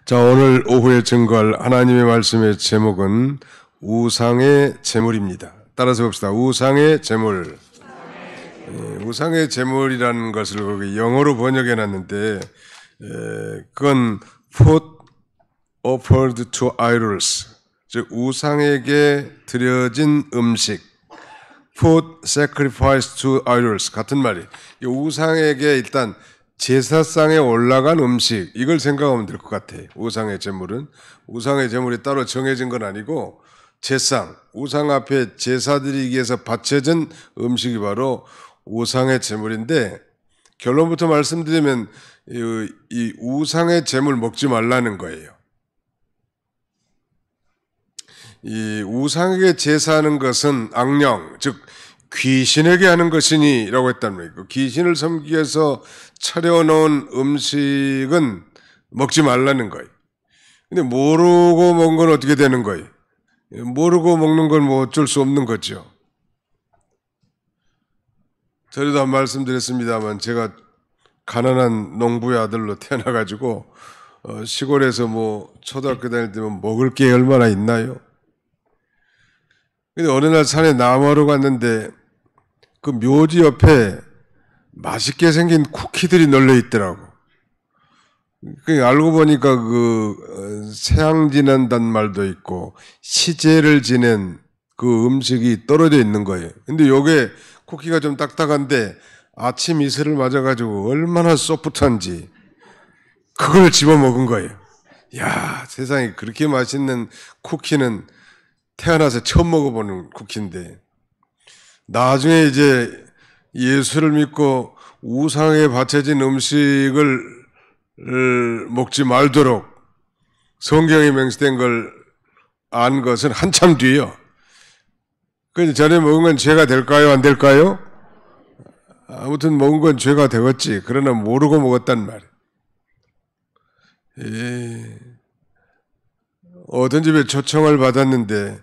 자, 오늘 오후에 증거할 하나님의 말씀의 제목은 우상의 제물입니다. 따라서 봅시다. 우상의 제물. 우상의 제물이라는 것을 거기 영어로 번역해 놨는데, 그건 food offered to idols, 즉 우상에게 드려진 음식, food sacrificed to idols, 같은 말이. 우상에게 일단 제사상에 올라간 음식, 이걸 생각하면 될 것 같아요. 우상의 제물은. 우상의 제물이 따로 정해진 건 아니고 제상, 우상 앞에 제사 드리기 위해서 바쳐진 음식이 바로 우상의 제물인데, 결론부터 말씀드리면 이 우상의 제물 먹지 말라는 거예요. 이 우상에게 제사하는 것은 악령, 즉 귀신에게 하는 것이니 라고 했단 말이에요. 귀신을 섬기기 위해서 차려놓은 음식은 먹지 말라는 거예요. 근데 모르고 먹는 건 어떻게 되는 거예요? 모르고 먹는 건 뭐 어쩔 수 없는 거죠. 전에도 한 말씀 드렸습니다만, 제가 가난한 농부의 아들로 태어나가지고 시골에서 뭐 초등학교 다닐 때면 먹을 게 얼마나 있나요? 근데 어느 날 산에 나무하러 갔는데 그 묘지 옆에 맛있게 생긴 쿠키들이 널려 있더라고. 알고 보니까 세향 지낸다는 말도 있고 시제를 지낸 그 음식이 떨어져 있는 거예요. 근데 요게 쿠키가 좀 딱딱한데 아침 이슬을 맞아가지고 얼마나 소프트한지 그걸 집어 먹은 거예요. 야, 세상에 그렇게 맛있는 쿠키는 태어나서 처음 먹어보는 쿠키인데, 나중에 이제 예수를 믿고 우상에 바쳐진 음식을 먹지 말도록 성경에 명시된 걸 안 것은 한참 뒤요. 그런데 전에 먹은 건 죄가 될까요? 안 될까요? 아무튼 먹은 건 죄가 되겠지. 그러나 모르고 먹었단 말이에요. 어떤 집에 초청을 받았는데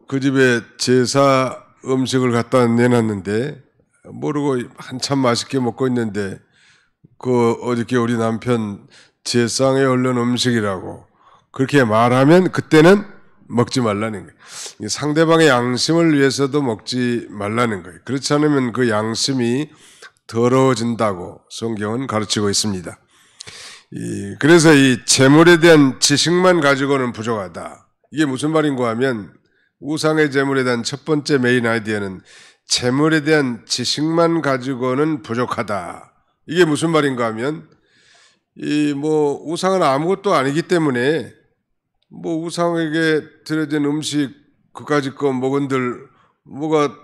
그 집에 제사 음식을 갖다 내놨는데 모르고 한참 맛있게 먹고 있는데 어저께 우리 남편 제상에 올린 음식이라고 그렇게 말하면 그때는 먹지 말라는 거예요. 상대방의 양심을 위해서도 먹지 말라는 거예요. 그렇지 않으면 그 양심이 더러워진다고 성경은 가르치고 있습니다. 그래서 이 제물에 대한 지식만 가지고는 부족하다. 이게 무슨 말인가 하면, 우상의 제물에 대한 첫 번째 메인 아이디어는 제물에 대한 지식만 가지고는 부족하다. 이게 무슨 말인가 하면, 우상은 아무것도 아니기 때문에 우상에게 드려진 음식 그까짓 거 먹은들 뭐가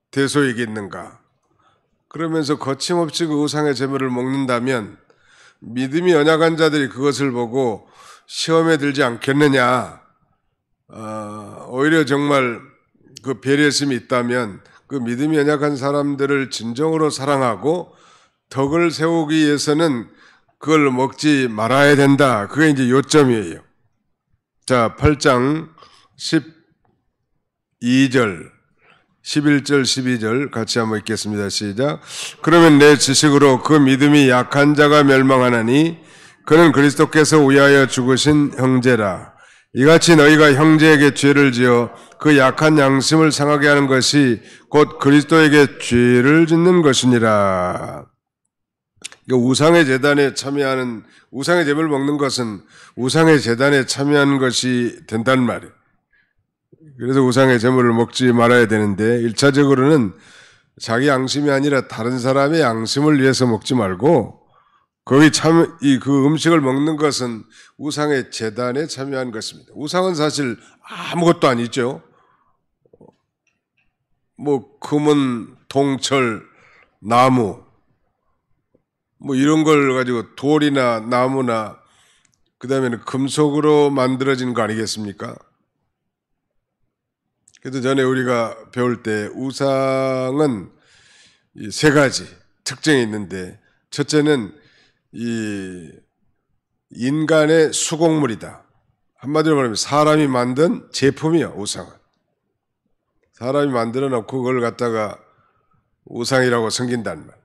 대소이겠는가. 그러면서 거침없이 그 우상의 제물을 먹는다면 믿음이 연약한 자들이 그것을 보고 시험에 들지 않겠느냐. 오히려 정말 그 배려심이 있다면 그 믿음이 연약한 사람들을 진정으로 사랑하고 덕을 세우기 위해서는 그걸 먹지 말아야 된다. 그게 이제 요점이에요. 자, 8장 12절, 11절, 12절 같이 한번 읽겠습니다. 시작. 그러면 내 지식으로 그 믿음이 약한 자가 멸망하나니 그는 그리스도께서 위하여 죽으신 형제라. 이같이 너희가 형제에게 죄를 지어 그 약한 양심을 상하게 하는 것이 곧 그리스도에게 죄를 짓는 것이니라. 우상의 제단에 참여하는, 우상의 제물을 먹는 것은 우상의 제단에 참여하는 것이 된다는 말이에요. 그래서 우상의 제물을 먹지 말아야 되는데, 1차적으로는 자기 양심이 아니라 다른 사람의 양심을 위해서 먹지 말고, 그 음식을 먹는 것은 우상의 제단에 참여한 것입니다. 우상은 사실 아무것도 아니죠. 금은, 동철, 나무, 이런 걸 가지고 돌이나 나무나 그 다음에는 금속으로 만들어진 거 아니겠습니까? 그래서 전에 우리가 배울 때 우상은 세 가지 특징이 있는데, 첫째는 이 인간의 수공물이다. 한마디로 말하면 사람이 만든 제품이야, 우상은. 사람이 만들어 놓고 그걸 갖다가 우상이라고 섬긴단 말.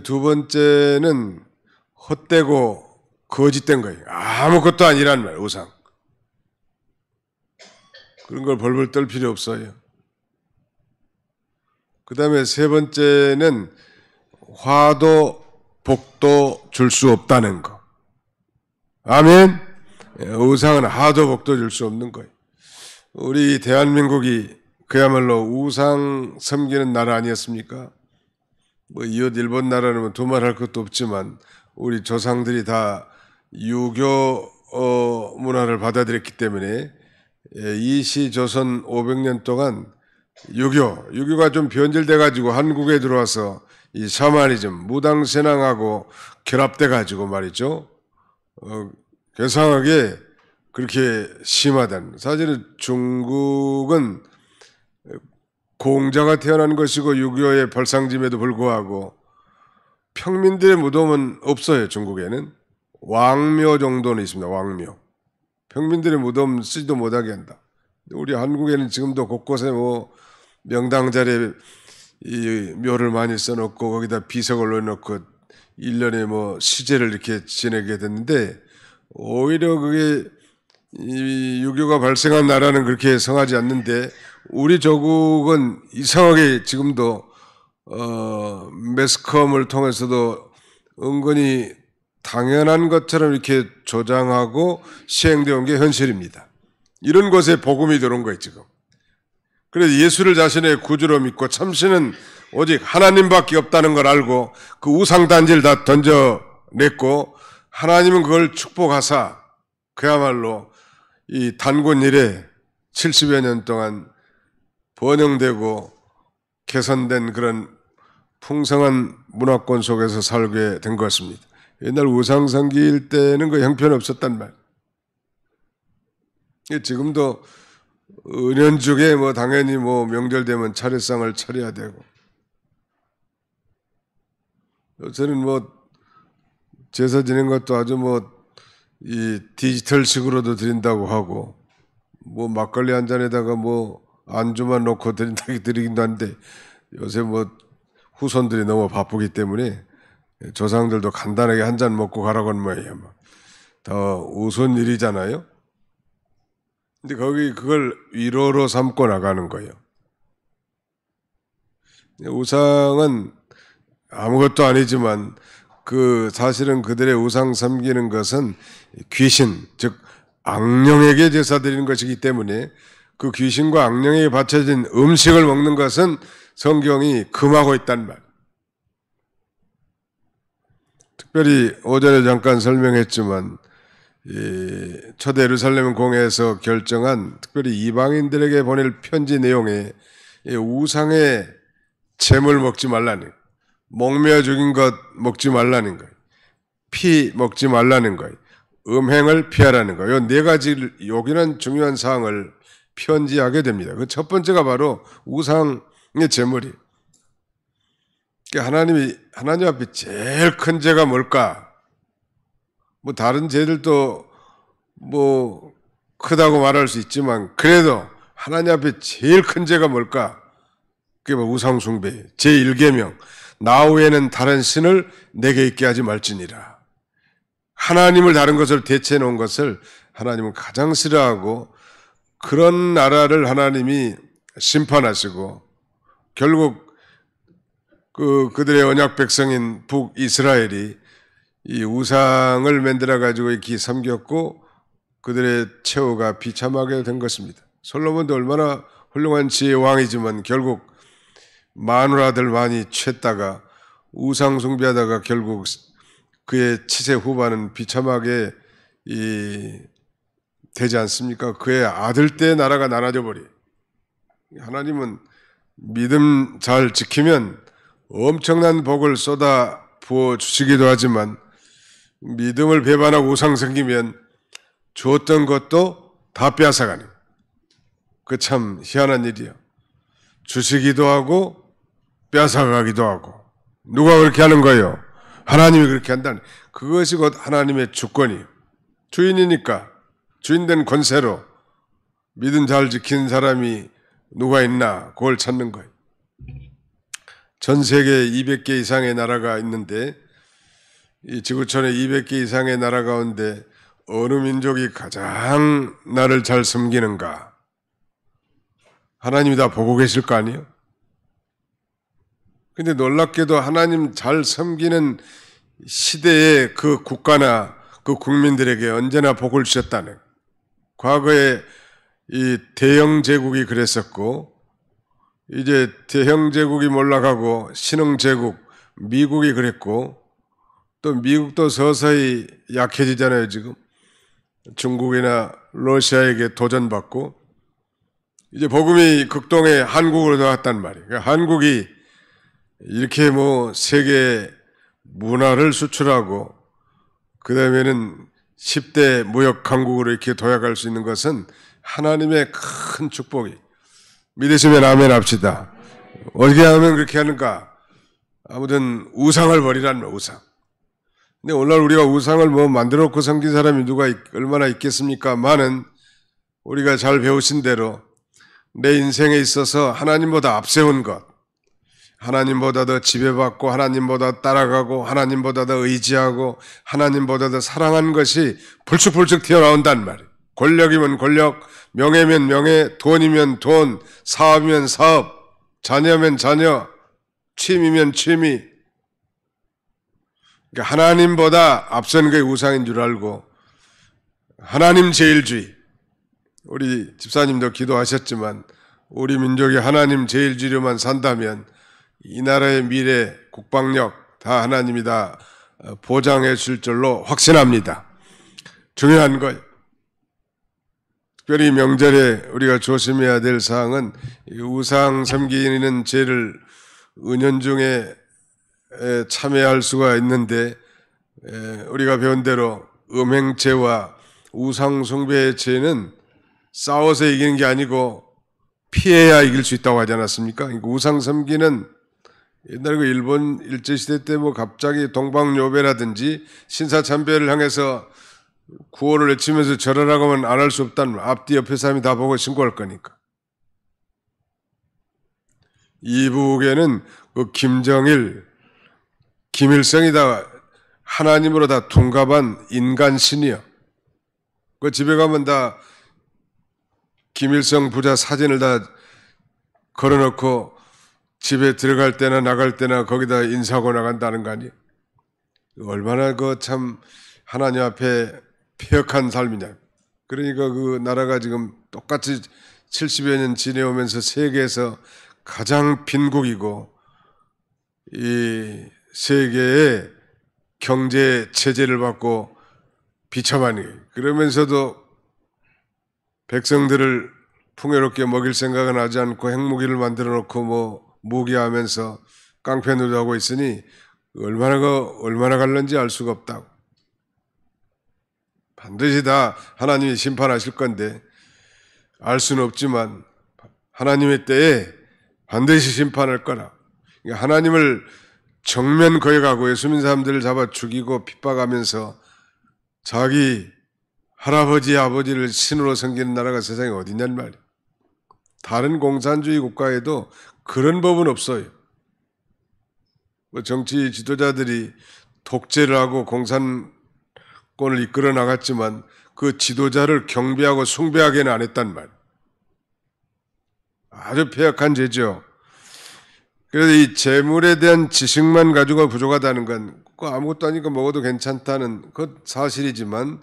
두 번째는 헛되고 거짓된 거예요. 아무것도 아니란 말, 우상. 그런 걸 벌벌 떨 필요 없어요. 그 다음에 세 번째는 화도 복도 줄 수 없다는 거. 아멘. 우상은 화도 복도 줄 수 없는 거예요. 우리 대한민국이 그야말로 우상 섬기는 나라 아니었습니까? 뭐 이웃 일본 나라는 두말할 것도 없지만 우리 조상들이 다 유교 문화를 받아들였기 때문에 이시조선 500년 동안 유교가 좀 변질돼 가지고 한국에 들어와서 이 샤머니즘, 무당신앙하고 결합돼 가지고 말이죠. 괴상하게 그렇게 심하다는. 사실은 중국은 공자가 태어난 것이고 유교의 발상짐에도 불구하고 평민들의 무덤은 없어요. 중국에는 왕묘 정도는 있습니다. 왕묘. 평민들의 무덤 쓰지도 못하게 한다. 우리 한국에는 지금도 곳곳에 뭐 명당 자리에 이 묘를 많이 써놓고 거기다 비석을 넣어놓고 1년에 뭐 시제를 이렇게 지내게 됐는데 오히려 그게 이 유교가 발생한 나라는 그렇게 성하지 않는데 우리 조국은 이상하게 지금도 매스컴을 통해서도 은근히 당연한 것처럼 이렇게 조장하고 시행되어 온 게 현실입니다. 이런 것에 복음이 들어온 거예요, 지금. 그래서 예수를 자신의 구주로 믿고 참신은 오직 하나님밖에 없다는 걸 알고 그 우상단지를 다 던져냈고 하나님은 그걸 축복하사 그야말로 이 단군 이래 70여 년 동안 번영되고 개선된 그런 풍성한 문화권 속에서 살게 된 것입니다. 옛날 우상 섬길 때는 그 형편없었단 말. 지금도 은연중에 뭐 당연히 뭐 명절 되면 차례상을 차려야 되고 요새는 뭐 제사 지낸 것도 아주 뭐 이 디지털식으로도 드린다고 하고 뭐 막걸리 한 잔에다가 뭐 안주만 넣고 드리긴도 한데 요새 뭐 후손들이 너무 바쁘기 때문에 조상들도 간단하게 한 잔 먹고 가라고 하는 모양이에요. 더 우선 일이잖아요. 근데 거기 그걸 위로로 삼고 나가는 거예요. 우상은 아무것도 아니지만 그 사실은 그들의 우상 섬기는 것은 귀신, 즉 악령에게 제사 드리는 것이기 때문에 그 귀신과 악령에게 바쳐진 음식을 먹는 것은 성경이 금하고 있단 말. 특별히 오전에 잠깐 설명했지만 초대 예루살렘 공회에서 결정한 특별히 이방인들에게 보낼 편지 내용에 우상의 재물 먹지 말라는, 목매어 죽인 것 먹지 말라는 거예요. 피 먹지 말라는 거예요. 음행을 피하라는 거예요. 네 가지를 요긴한 중요한 사항을 편지하게 됩니다. 그 첫 번째가 바로 우상의 재물이에요. 하나님 앞에 제일 큰 죄가 뭘까? 뭐 다른 죄들도 뭐 크다고 말할 수 있지만 그래도 하나님 앞에 제일 큰 죄가 뭘까? 그게 뭐 우상 숭배, 제1계명. 나 외에는 다른 신을 내게 있게 하지 말지니라. 하나님을 다른 것을 대체해 놓은 것을 하나님은 가장 싫어하고 그런 나라를 하나님이 심판하시고 결국 그들의 언약 백성인 북이스라엘이 이 우상을 만들어 가지고 이렇게 섬겼고 그들의 최후가 비참하게 된 것입니다. 솔로몬도 얼마나 훌륭한 지혜의 왕이지만 결국 마누라들 많이 취했다가 우상 숭배하다가 결국 그의 치세 후반은 비참하게 되지 않습니까? 그의 아들 때 나라가 나눠져 버려. 하나님은 믿음 잘 지키면 엄청난 복을 쏟아 부어 주시기도 하지만 믿음을 배반하고 우상 섬기면 주었던 것도 다 빼앗아가는. 그 참 희한한 일이야. 주시기도 하고 빼앗아가기도 하고. 누가 그렇게 하는 거예요? 하나님이 그렇게 한다는. 그것이 곧 하나님의 주권이에요. 주인이니까 주인된 권세로 믿음 잘 지킨 사람이 누가 있나 그걸 찾는 거예요. 전 세계에 200개 이상의 나라가 있는데 이 지구촌에 200개 이상의 나라 가운데 어느 민족이 가장 나를 잘 섬기는가? 하나님이 다 보고 계실 거 아니에요? 근데 놀랍게도 하나님 잘 섬기는 시대에 그 국가나 그 국민들에게 언제나 복을 주셨다는, 과거에 이 대영 제국이 그랬었고, 이제 대형 제국이 몰락하고 신흥 제국 미국이 그랬고, 또 미국도 서서히 약해지잖아요. 지금 중국이나 러시아에게 도전받고, 이제 복음이 극동에 한국으로 나왔단 말이에요. 그러니까 한국이 이렇게 뭐 세계 문화를 수출하고 그 다음에는 10대 무역 강국으로 이렇게 도약할 수 있는 것은 하나님의 큰 축복이. 믿으시면 아멘 합시다. 어떻게 하면 그렇게 하는가? 아무튼 우상을 버리라는 거예요, 우상. 근데 오늘날 우리가 우상을 뭐 만들어 놓고 섬긴 사람이 누가 얼마나 있겠습니까? 많은 우리가 잘 배우신 대로 내 인생에 있어서 하나님보다 앞세운 것, 하나님보다 더 지배받고 하나님보다 따라가고 하나님보다 더 의지하고 하나님보다 더 사랑한 것이 불쑥불쑥 튀어나온단 말이에요. 권력이면 권력, 명예면 명예, 돈이면 돈, 사업이면 사업, 자녀면 자녀, 취미면 취미. 그러니까 하나님보다 앞선 게 우상인 줄 알고 하나님 제일주의, 우리 집사님도 기도하셨지만 우리 민족이 하나님 제일주의로만 산다면 이 나라의 미래, 국방력 다 하나님이 다 보장해 줄 줄로 확신합니다. 중요한 것, 특별히 명절에 우리가 조심해야 될 사항은 우상 섬기는 죄를 은연중에 참여할 수가 있는데, 우리가 배운 대로 음행죄와 우상 숭배의 죄는 싸워서 이기는 게 아니고 피해야 이길 수 있다고 하지 않았습니까? 그러니까 우상 섬기는, 옛날 그 일본 일제시대 때 뭐 갑자기 동방요배라든지 신사참배를 향해서 구호를 외치면서 절하라고 하면 안 할 수 없다는, 앞뒤 옆에 사람이 다 보고 신고할 거니까. 이북에는 그 김정일, 김일성이 다 하나님으로 다 둔갑한 인간신이요. 그 집에 가면 다 김일성 부자 사진을 다 걸어놓고 집에 들어갈 때나 나갈 때나 거기다 인사하고 나간다는 거 아니에요? 얼마나 그 참 하나님 앞에 폐역한 삶이냐. 그러니까 그 나라가 지금 똑같이 70여 년 지내오면서 세계에서 가장 빈국이고 이 세계의 경제 체제를 받고 비참하니, 그러면서도 백성들을 풍요롭게 먹일 생각은 하지 않고 핵무기를 만들어 놓고 뭐 무기하면서 깡패놀이도 하고 있으니 얼마나 갈는지 알 수가 없다고. 반드시 다 하나님이 심판하실 건데 알 수는 없지만 하나님의 때에 반드시 심판할 거라. 그러니까 하나님을 정면 거역하고 예수민 사람들을 잡아 죽이고 핍박하면서 자기 할아버지 아버지를 신으로 섬기는 나라가 세상에 어디냐는 말이에요. 다른 공산주의 국가에도 그런 법은 없어요. 뭐 정치 지도자들이 독재를 하고 공산권을 이끌어 나갔지만 그 지도자를 경배하고 숭배하게는 안 했단 말이에요. 아주 폐역한 죄죠. 그래서 이 재물에 대한 지식만 가지고 부족하다는 건 아무것도 아니고 먹어도 괜찮다는 것 사실이지만,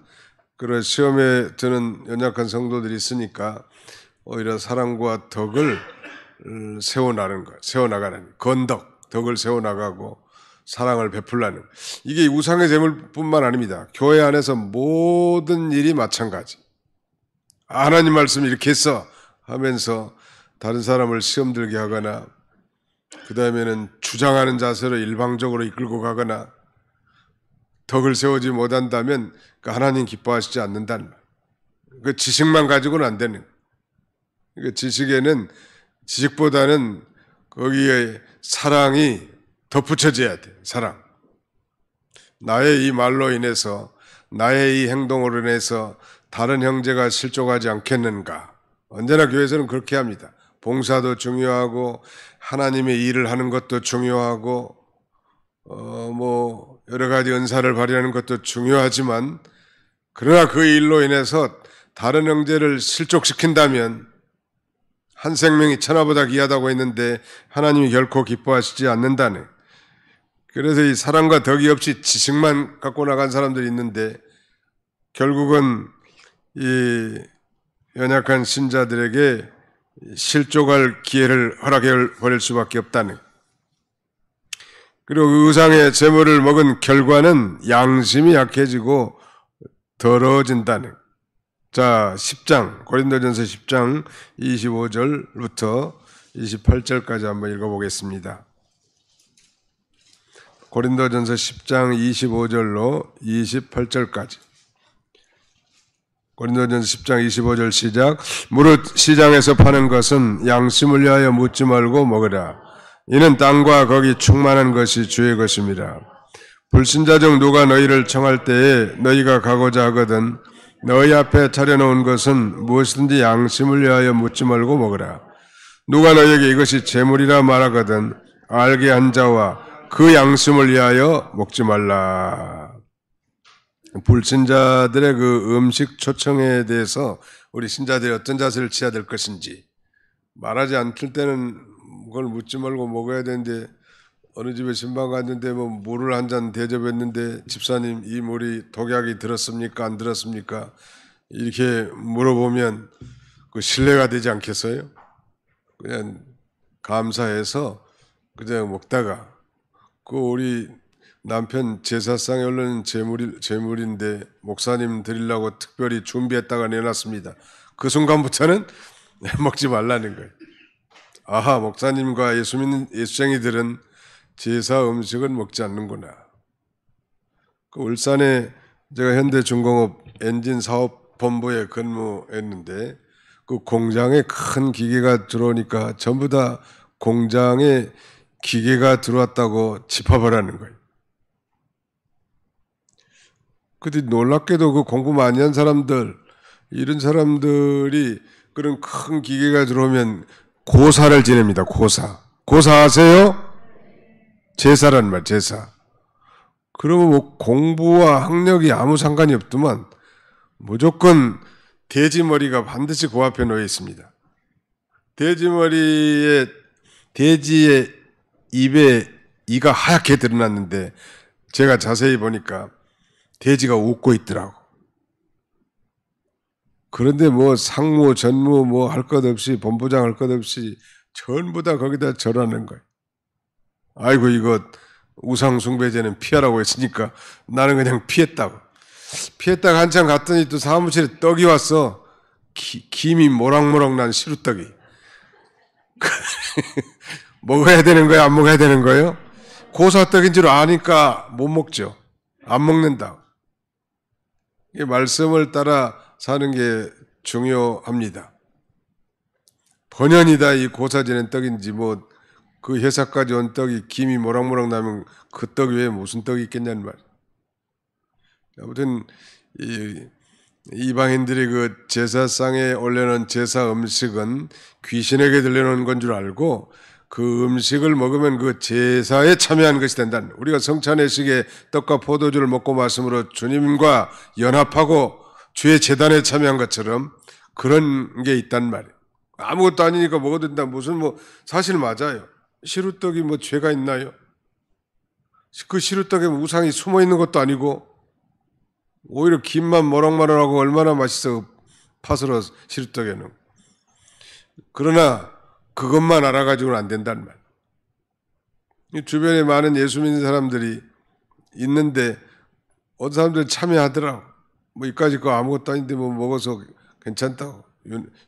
그런 시험에 드는 연약한 성도들이 있으니까 오히려 사랑과 덕을 세워나가는 건덕, 덕을 세워나가고 사랑을 베풀라는, 이게 우상의 재물뿐만 아닙니다. 교회 안에서 모든 일이 마찬가지. 하나님 말씀 이렇게 했어 하면서 다른 사람을 시험 들게 하거나 그 다음에는 주장하는 자세로 일방적으로 이끌고 가거나 덕을 세우지 못한다면 하나님 기뻐하시지 않는다는 말. 그 지식만 가지고는 안 되는. 그 지식에는, 지식보다는 거기에 사랑이 덧붙여져야 돼. 사랑. 나의 이 말로 인해서, 나의 이 행동으로 인해서 다른 형제가 실족하지 않겠는가. 언제나 교회에서는 그렇게 합니다. 봉사도 중요하고 하나님의 일을 하는 것도 중요하고 여러 가지 은사를 발휘하는 것도 중요하지만 그러나 그 일로 인해서 다른 형제를 실족시킨다면 한 생명이 천하보다 귀하다고 했는데 하나님이 결코 기뻐하시지 않는다네. 그래서 이 사랑과 덕이 없이 지식만 갖고 나간 사람들이 있는데 결국은 이 연약한 신자들에게 실족할 기회를 허락해 버릴 수밖에 없다네. 그리고 우상의 제물을 먹은 결과는 양심이 약해지고 더러워진다네. 자, 10장, 고린도전서 10장 25절부터 28절까지 한번 읽어보겠습니다. 고린도전서 10장 25절로 28절까지. 고린도전서 10장 25절 시작. 무릇 시장에서 파는 것은 양심을 위하여 묻지 말고 먹으라. 이는 땅과 거기 충만한 것이 주의 것입니다. 불신자 중 누가 너희를 청할 때에 너희가 가고자 하거든 너희 앞에 차려놓은 것은 무엇이든지 양심을 위하여 묻지 말고 먹으라. 누가 너희에게 이것이 재물이라 말하거든 알게 한 자와 그 양심을 위하여 먹지 말라. 불신자들의 그 음식 초청에 대해서 우리 신자들이 어떤 자세를 취해야 될 것인지 말하지 않을 때는 그걸 묻지 말고 먹어야 되는데 어느 집에 신방 갔는데 뭐 물을 한 잔 대접했는데 집사님 이 물이 독약이 들었습니까? 안 들었습니까? 이렇게 물어보면 그 신뢰가 되지 않겠어요? 그냥 감사해서 그냥 먹다가 그 우리 남편 제사상에 올라는 제물인데 목사님 드리려고 특별히 준비했다가 내놨습니다. 그 순간부터는 먹지 말라는 거예요. 아하, 목사님과 예수쟁이들은 제사 음식은 먹지 않는구나. 그 울산에 제가 현대중공업 엔진 사업본부에 근무했는데 그 공장에 큰 기계가 들어오니까 전부 다 공장에 기계가 들어왔다고 집합을 거예요. 근데 놀랍게도 그 공부 많이 한 사람들, 이런 사람들이 그런 큰 기계가 들어오면 고사를 지냅니다. 고사 아세요? 제사란 말, 제사. 그러면 뭐 공부와 학력이 아무 상관이 없더만 무조건 돼지머리가 반드시 그 앞에 놓여 있습니다. 돼지의 입에 이가 하얗게 드러났는데 제가 자세히 보니까 돼지가 웃고 있더라고. 그런데 뭐 상무, 전무 뭐 할 것 없이 본부장 할 것 없이 전부 다 거기다 절하는 거예요. 아이고 이거 우상 숭배제는 피하라고 했으니까 나는 그냥 피했다고. 피했다가 한참 갔더니 또 사무실에 떡이 왔어. 김이 모락모락 난 시루떡이. 먹어야 되는 거예요? 안 먹어야 되는 거예요? 고사떡인 줄 아니까 못 먹죠. 안 먹는다. 이 말씀을 따라 사는 게 중요합니다. 번연이다 이 고사지는 떡인지 뭐 그 회사까지 온 떡이 김이 모락모락 나면 그 떡 외에 무슨 떡이 있겠냐는 말. 아무튼 이방인들이 그 제사상에 올려놓은 제사 음식은 귀신에게 들려놓은 건 줄 알고 그 음식을 먹으면 그 제사에 참여한 것이 된다. 우리가 성찬의식에 떡과 포도주를 먹고 말씀으로 주님과 연합하고 주의 제단에 참여한 것처럼 그런 게 있단 말이에요. 아무것도 아니니까 먹어도 된다. 무슨 뭐 사실 맞아요. 시루떡이 뭐 죄가 있나요? 그 시루떡에 우상이 숨어 있는 것도 아니고 오히려 김만 모락모락하고 얼마나 맛있어 파스러 시루떡에는. 그러나 그것만 알아가지고는 안 된다는 말. 주변에 많은 예수 믿는 사람들이 있는데 어떤 사람들은 참여하더라고. 뭐 이까짓 거 아무것도 아닌데 뭐 먹어서 괜찮다고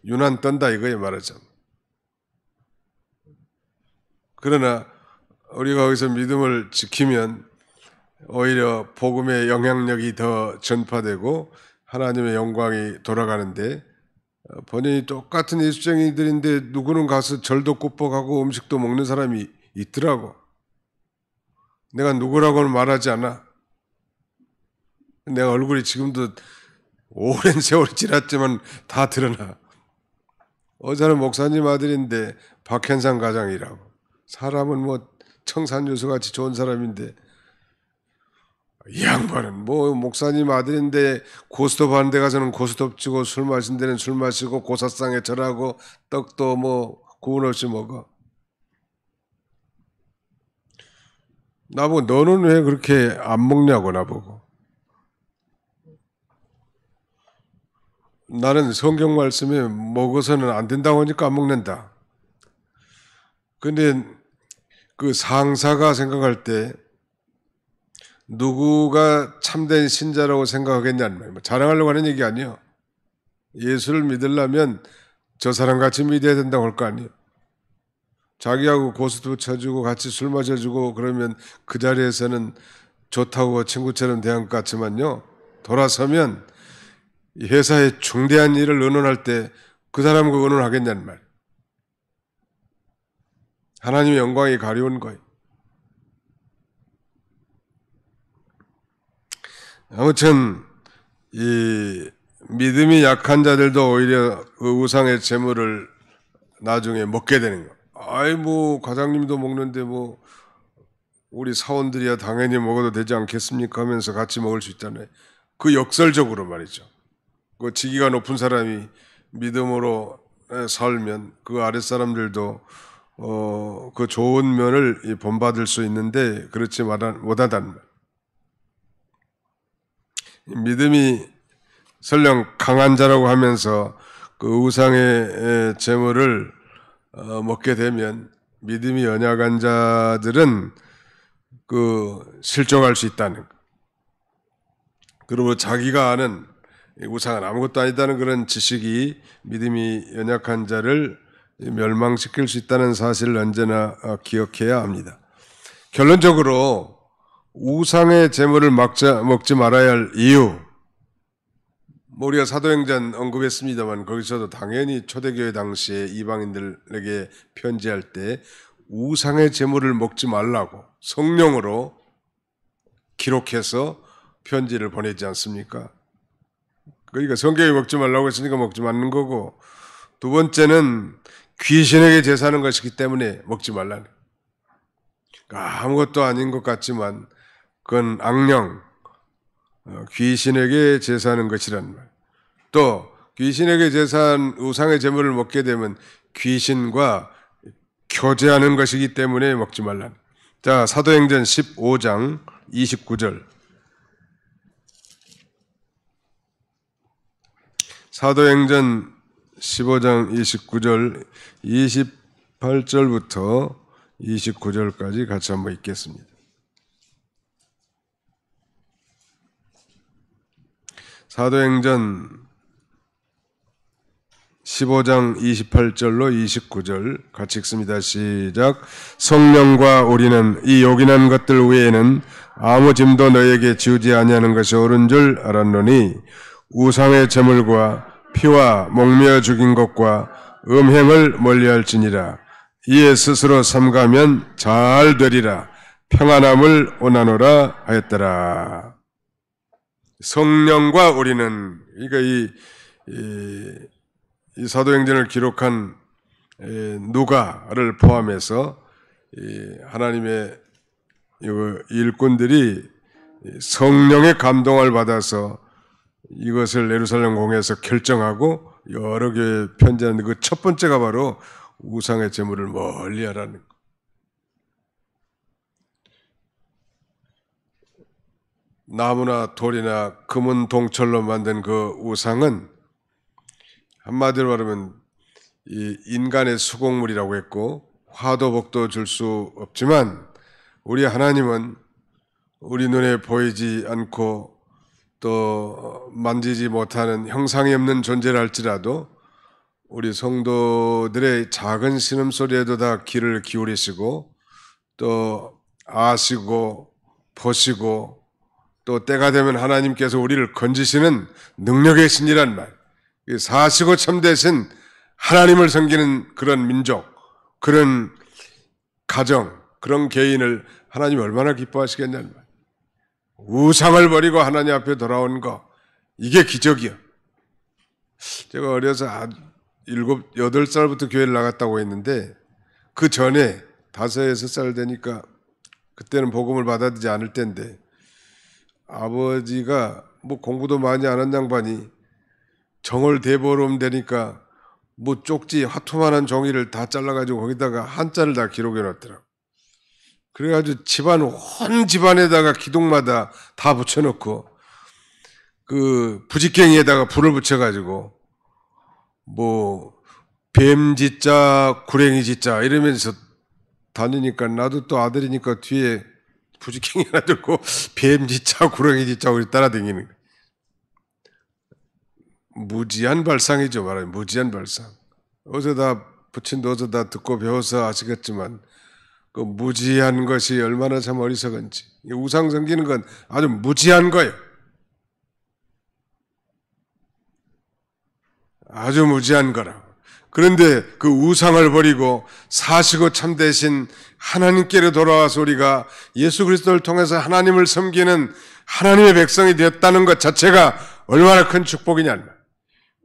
유난 떤다 이거에 말하자면. 그러나 우리가 거기서 믿음을 지키면 오히려 복음의 영향력이 더 전파되고 하나님의 영광이 돌아가는데 본인이 똑같은 예수쟁이들인데 누구는 가서 절도 굽복하고 음식도 먹는 사람이 있더라고. 내가 누구라고는 말하지 않아. 내가 얼굴이 지금도 오랜 세월이 지났지만 다 드러나. 어제는 목사님 아들인데 박현상 가장이라고. 사람은 뭐 청산유수같이 좋은 사람인데 이 양반은 뭐 목사님 아들인데 고스톱 하는 데 가서는 고스톱 치고 술 마신 데는 술 마시고 고사상에 절하고 떡도 뭐 구분 없이 먹어. 나보고 너는 왜 그렇게 안 먹냐고 나보고. 나는 성경 말씀에 먹어서는 안 된다고 하니까 안 먹는다. 근데 그 상사가 생각할 때 누구가 참된 신자라고 생각하겠냐는 말이에요. 자랑하려고 하는 얘기 아니에요. 예수를 믿으려면 저 사람 같이 믿어야 된다고 할 거 아니에요. 자기하고 고스톱 쳐주고 같이 술 마셔주고 그러면 그 자리에서는 좋다고 친구처럼 대한 것 같지만요. 돌아서면 회사의 중대한 일을 의논할 때 그 사람과 의논하겠냐는 말. 하나님의 영광이 가려운 거예요. 아무튼 이 믿음이 약한 자들도 오히려 그 우상의 재물을 나중에 먹게 되는 거. 아이 뭐 과장님도 먹는데 뭐 우리 사원들이야 당연히 먹어도 되지 않겠습니까 하면서 같이 먹을 수 있잖아요. 그 역설적으로 말이죠. 그 직위가 높은 사람이 믿음으로 살면 그 아랫 사람들도 그 좋은 면을 본받을 수 있는데 그렇지 못하다는 말. 믿음이 설령 강한 자라고 하면서 그 우상의 재물을 먹게 되면 믿음이 연약한 자들은 그 실족할 수 있다는 거. 그리고 자기가 아는 우상은 아무것도 아니다는 그런 지식이 믿음이 연약한 자를 멸망시킬 수 있다는 사실을 언제나 기억해야 합니다. 결론적으로 우상의 재물을 먹지 말아야 할 이유, 우리가 사도행전 언급했습니다만 거기서도 당연히 초대교회 당시에 이방인들에게 편지할 때 우상의 재물을 먹지 말라고 성령으로 기록해서 편지를 보내지 않습니까? 그러니까 성경에 먹지 말라고 했으니까 먹지 말는 거고, 두 번째는 귀신에게 제사하는 것이기 때문에 먹지 말라는. 아무것도 아닌 것 같지만 그건 악령, 귀신에게 제사하는 것이란 말. 또 귀신에게 제사한 우상의 제물을 먹게 되면 귀신과 교제하는 것이기 때문에 먹지 말라는. 자, 사도행전 15장 29절. 사도행전 15장 29절, 28절부터 29절까지 같이 한번 읽겠습니다. 사도행전 15장 28절로 29절 같이 읽습니다. 시작. 성령과 우리는 이 요긴한 것들 외에는 아무 짐도 너에게 지우지 아니하는 것이 옳은 줄 알았노니 우상의 제물과 피와 목매어 죽인 것과 음행을 멀리할지니라. 이에 스스로 삼가면 잘 되리라. 평안함을 원하노라 하였더라. 성령과 우리는, 그러니까 이 사도행전을 기록한 누가를 포함해서 하나님의 일꾼들이 성령의 감동을 받아서 이것을 예루살렘 공회에서 결정하고 여러 개의 편지하는데 그 첫 번째가 바로 우상의 제물을 멀리하라는 것. 나무나 돌이나 금은 동철로 만든 그 우상은 한마디로 말하면 이 인간의 수공물이라고 했고 화도 복도 줄 수 없지만 우리 하나님은 우리 눈에 보이지 않고 또 만지지 못하는 형상이 없는 존재를 할지라도 우리 성도들의 작은 신음소리에도 다 귀를 기울이시고 또 아시고 보시고 또 때가 되면 하나님께서 우리를 건지시는 능력의 신이란 말. 사시고 참되신 하나님을 섬기는 그런 민족, 그런 가정, 그런 개인을 하나님이 얼마나 기뻐하시겠냐는 말. 우상을 버리고 하나님 앞에 돌아온 거, 이게 기적이야. 제가 어려서 7, 8살부터 교회를 나갔다고 했는데 그 전에 5, 6살 되니까 그때는 복음을 받아들이지 않을 때인데 아버지가 뭐 공부도 많이 안 한 양반이 정월 대보름 되니까 뭐 쪽지 화투만한 종이를 다 잘라가지고 거기다가 한자를 다 기록해 놨더라고. 그래가지고 온 집안에다가 기둥마다 다 붙여놓고 그 부직갱이에다가 불을 붙여가지고 뭐 뱀짓자 구랭이짓자 이러면서 다니니까 나도 또 아들이니까 뒤에 부직갱이 하나 들고 뱀짓자 구렁이짓자 우리 따라다니는 거예요. 무지한 발상이죠. 말하면 무지한 발상. 어디서 다 부친도 어디서 다 듣고 배워서 아시겠지만 그 무지한 것이 얼마나 참 어리석은지. 우상 섬기는 건 아주 무지한 거예요. 아주 무지한 거라. 그런데 그 우상을 버리고 사시고 참되신 하나님께로 돌아와서 우리가 예수 그리스도를 통해서 하나님을 섬기는 하나님의 백성이 되었다는 것 자체가 얼마나 큰 축복이냐.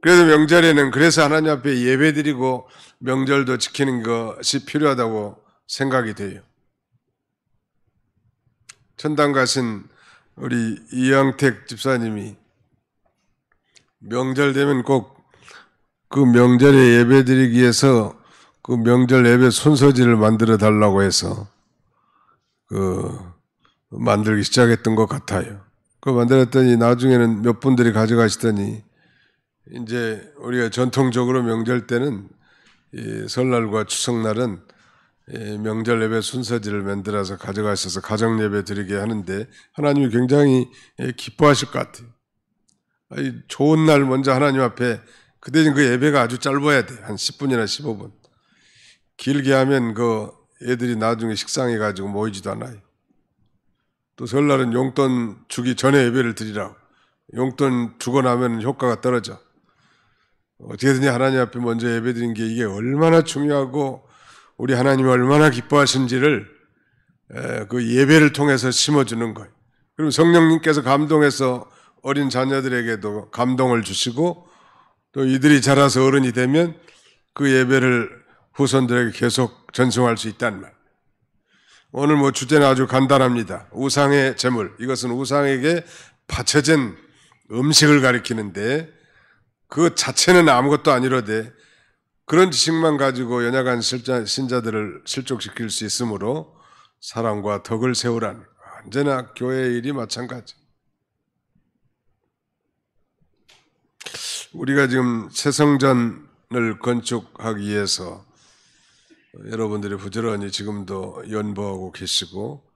그래서 명절에는 그래서 하나님 앞에 예배드리고 명절도 지키는 것이 필요하다고 생각이 돼요. 천당 가신 우리 이영택 집사님이 명절 되면 꼭 그 명절에 예배드리기 위해서 그 명절 예배 순서지를 만들어 달라고 해서 만들기 시작했던 것 같아요. 그 만들었더니 나중에는 몇 분들이 가져가시더니 이제 우리가 전통적으로 명절 때는 이 설날과 추석날은 명절 예배 순서지를 만들어서 가져가셔서 가정 예배 드리게 하는데 하나님이 굉장히 기뻐하실 것 같아요. 좋은 날 먼저 하나님 앞에 그 대신 그 예배가 아주 짧아야 돼. 한 10분이나 15분. 길게 하면 그 애들이 나중에 식상해가지고 모이지도 않아요. 또 설날은 용돈 주기 전에 예배를 드리라고. 용돈 주고 나면 효과가 떨어져. 어떻게든지 하나님 앞에 먼저 예배 드린 게 이게 얼마나 중요하고 우리 하나님이 얼마나 기뻐하신지를 그 예배를 통해서 심어주는 거예요. 그리고 성령님께서 감동해서 어린 자녀들에게도 감동을 주시고 또 이들이 자라서 어른이 되면 그 예배를 후손들에게 계속 전송할 수 있다는 말. 오늘 뭐 주제는 아주 간단합니다. 우상의 제물. 이것은 우상에게 바쳐진 음식을 가리키는데 그 자체는 아무것도 아니로되 그런 지식만 가지고 연약한 신자들을 실족시킬 수 있으므로 사랑과 덕을 세우라는 언제나 교회의 일이 마찬가지. 우리가 지금 새 성전을 건축하기 위해서 여러분들이 부지런히 지금도 연보하고 계시고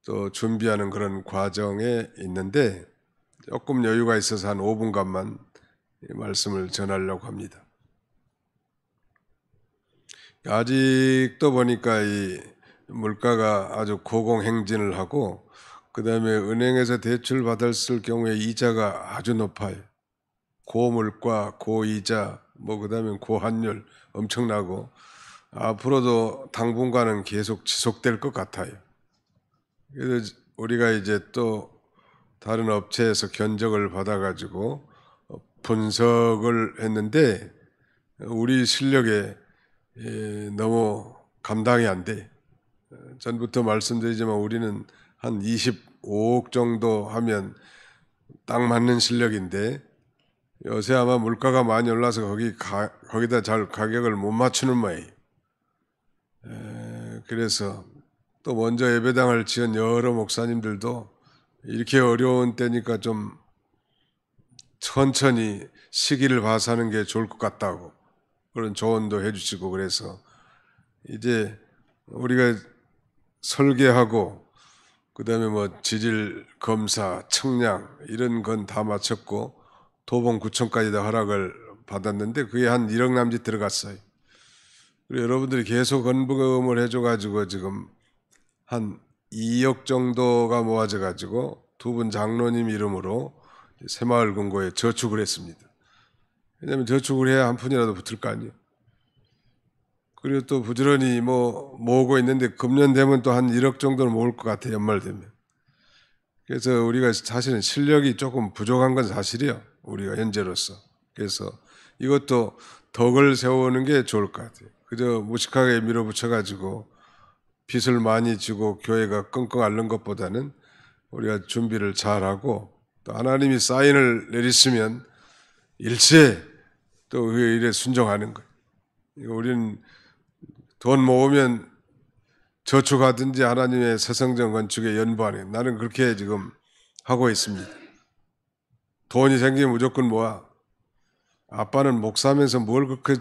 또 준비하는 그런 과정에 있는데 조금 여유가 있어서 한 5분간만 말씀을 전하려고 합니다. 아직도 보니까 이 물가가 아주 고공행진을 하고 그 다음에 은행에서 대출 받았을 경우에 이자가 아주 높아요. 고물가, 고이자, 그 다음에 고환율 엄청나고 앞으로도 당분간은 계속 지속될 것 같아요. 그래서 우리가 이제 또 다른 업체에서 견적을 받아가지고 분석을 했는데 우리 실력에 너무 감당이 안 돼. 전부터 말씀드리지만 우리는 한 25억 정도 하면 딱 맞는 실력인데 요새 아마 물가가 많이 올라서 거기다 잘 가격을 못 맞추는 모양이에요. 그래서 또 먼저 예배당을 지은 여러 목사님들도 이렇게 어려운 때니까 좀 천천히 시기를 봐서 하는 게 좋을 것 같다고 그런 조언도 해주시고 그래서 이제 우리가 설계하고 그 다음에 뭐 지질 검사, 청량 이런 건 다 마쳤고 도봉구청까지 다 허락을 받았는데 그게 한 1억 남짓 들어갔어요. 그리고 여러분들이 계속 건금을 해줘가지고 지금 한 2억 정도가 모아져가지고 두 분 장로님 이름으로 새마을금고에 저축을 했습니다. 왜냐하면 저축을 해야 한 푼이라도 붙을 거 아니에요. 그리고 또 부지런히 모으고 있는데 금년 되면 또 한 1억 정도는 모을 것 같아요. 연말 되면. 그래서 우리가 사실은 실력이 조금 부족한 건 사실이에요. 우리가 현재로서. 그래서 이것도 덕을 세우는 게 좋을 것 같아요. 그저 무식하게 밀어붙여가지고 빚을 많이 지고 교회가 끙끙 앓는 것보다는 우리가 준비를 잘하고 또 하나님이 사인을 내리시면 일체 또 그 일에 순종하는 거예요. 우리는 돈 모으면 저축하든지 하나님의 새성전 건축에 연부하는, 나는 그렇게 지금 하고 있습니다. 돈이 생기면 무조건 모아. 아빠는 목사면서 뭘 그렇게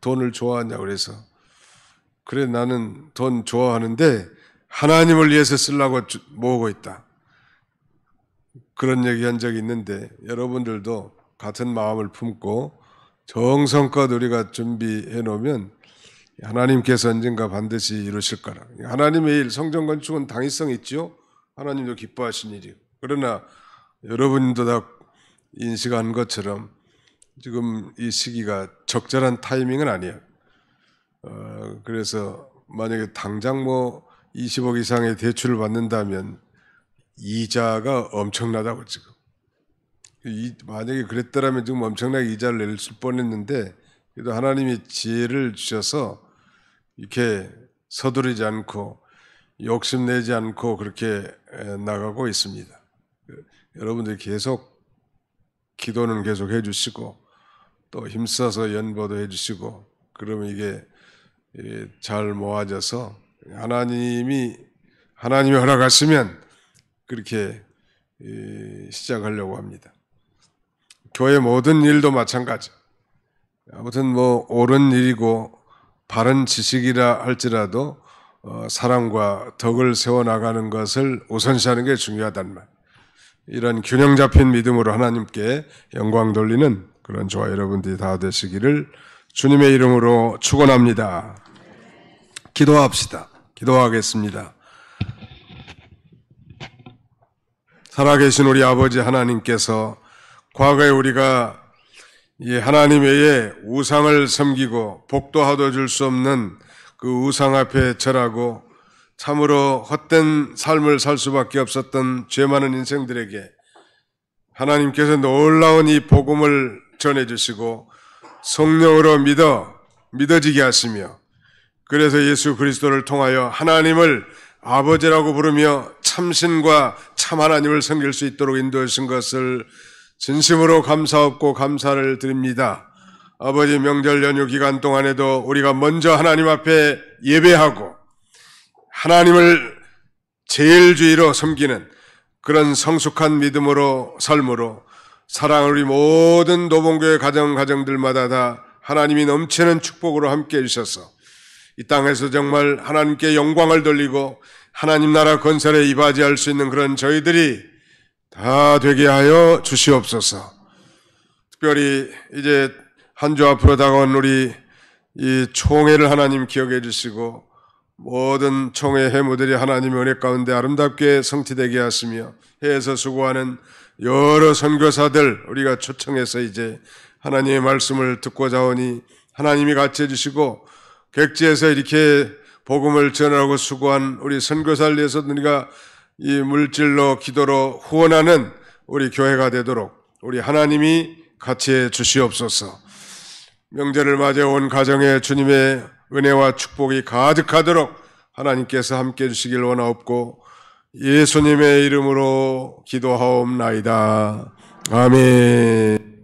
돈을 좋아하냐 그래서, 그래 나는 돈 좋아하는데 하나님을 위해서 쓰려고 모으고 있다, 그런 얘기한 적이 있는데, 여러분들도 같은 마음을 품고 정성껏 우리가 준비해 놓으면 하나님께서 언젠가 반드시 이루실 거라. 하나님의 일, 성전 건축은 당위성이 있죠. 하나님도 기뻐하신 일이고. 그러나 여러분도 다 인식한 것처럼 지금 이 시기가 적절한 타이밍은 아니에요. 그래서 만약에 당장 20억 이상의 대출을 받는다면 이자가 엄청나다고 지금. 만약에 그랬더라면 지금 엄청나게 이자를 낼 뻔했는데, 그래도 하나님이 지혜를 주셔서 이렇게 서두르지 않고 욕심내지 않고 그렇게 나가고 있습니다. 여러분들이 계속 기도는 계속 해주시고 또 힘써서 연보도 해주시고, 그러면 이게 잘 모아져서 하나님이 허락하시면 그렇게 시작하려고 합니다. 교회 모든 일도 마찬가지. 아무튼 옳은 일이고 바른 지식이라 할지라도 사랑과 덕을 세워나가는 것을 우선시하는 게 중요하단 말. 이런 균형 잡힌 믿음으로 하나님께 영광 돌리는 그런 저와 여러분들이 다 되시기를 주님의 이름으로 축원합니다. 기도합시다. 기도하겠습니다. 살아계신 우리 아버지 하나님께서 과거에 우리가 이 하나님 외에 우상을 섬기고 복도 하도 줄 수 없는 그 우상 앞에 절하고 참으로 헛된 삶을 살 수밖에 없었던 죄 많은 인생들에게 하나님께서 놀라운 이 복음을 전해주시고 성령으로 믿어지게 하시며, 그래서 예수 그리스도를 통하여 하나님을 아버지라고 부르며 참신과 참 하나님을 섬길 수 있도록 인도하신 것을 진심으로 감사하고 감사를 드립니다. 아버지, 명절 연휴 기간 동안에도 우리가 먼저 하나님 앞에 예배하고 하나님을 제일주의로 섬기는 그런 성숙한 믿음으로 삶으로 사랑을 우리 모든 도봉교회 가정들마다 다 하나님이 넘치는 축복으로 함께 해주셔서 이 땅에서 정말 하나님께 영광을 돌리고 하나님 나라 건설에 이바지할 수 있는 그런 저희들이 다 되게 하여 주시옵소서. 특별히 이제 한 주 앞으로 다가온 우리 이 총회를 하나님 기억해 주시고 모든 총회 회무들이 하나님의 은혜 가운데 아름답게 성취되게 하시며, 해에서 수고하는 여러 선교사들 우리가 초청해서 이제 하나님의 말씀을 듣고자 하오니 하나님이 같이 해주시고, 객지에서 이렇게 복음을 전하고 수고한 우리 선교사를 위해서 우리가 이 물질로 기도로 후원하는 우리 교회가 되도록 우리 하나님이 같이 해 주시옵소서. 명절을 맞아 온 가정에 주님의 은혜와 축복이 가득하도록 하나님께서 함께 해주시길 원하옵고 예수님의 이름으로 기도하옵나이다. 아멘.